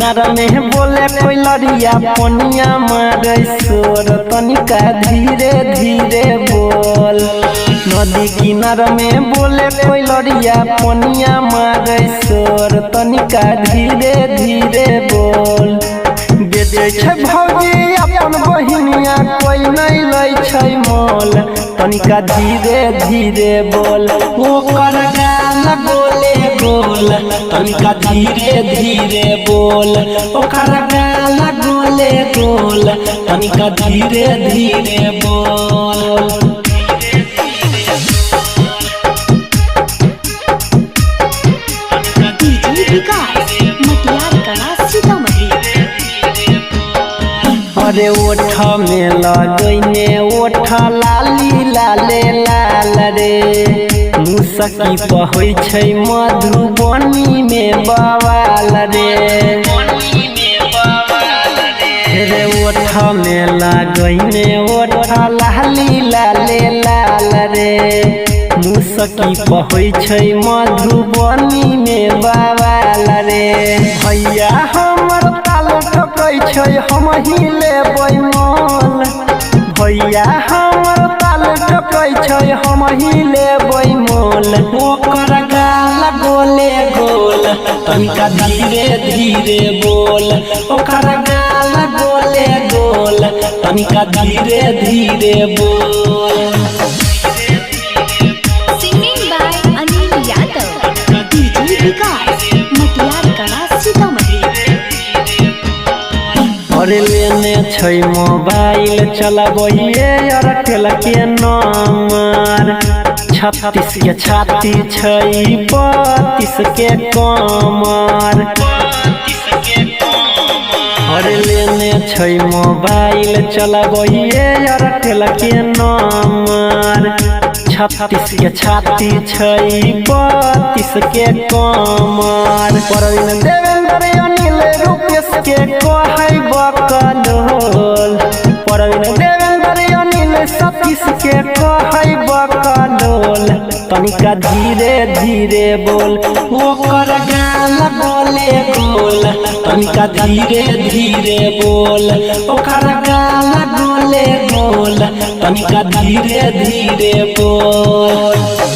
किनारा में बोले कोई लड़िया पनिया मारे शोर तनिका धीरे धीरे बोल। नदी किनारा में बोले कोई लड़िया पनिया मारे शोर तनिका धीरे धीरे बोल। बेचे छे भौजी अपन बहिनिया कोई नहीं लै छै मोल तनिका धीरे धीरे बोल। ओकर गाल गोले गोल तनिका धीरे धीरे बोल। ओकर गाल गोले गोल तनिका धीरे धीरे बोल। अरे ओठ में लगैने ओठ लाली लाले लाल रे मुसकी बहै छै मधुबनी में बवाल रे। रे ओठ में लगैने ओठ लाली लाले लाल रे मुसकी बहै छै मधुबनी में बवाल रे। भैया हमर ताल ठोकै छै हम ही लेबै मोल। भैया हमर ताल ठोकै छै हम ही लेबै मोल। ओकर गाल गोले गोल तनिका धीरे धीरे बोल। ओकर गाल गोले गोल तनिका धीरे धीरे बोल। अरे लेने छै मोबाइल चलबैये एयरटेल के नंबर 36 के छाती छै 32 के कमर। अरे लेने छै मोबाइल चलबैये एयरटेल के नंबर 36 के छाती छै 32 के कमर। परवीन देवेंद्र अनिल रूपेश के कहै बकलोल। परवीन देवेंद्र अनिल सतीश के कहै बकलोल तनिका धीरे धीरे बोल। ओकर गाल गोले गोल तनिका धीरे धीरे बोल। ओकर गाल गोले गोल तनिका धीरे धीरे बोल।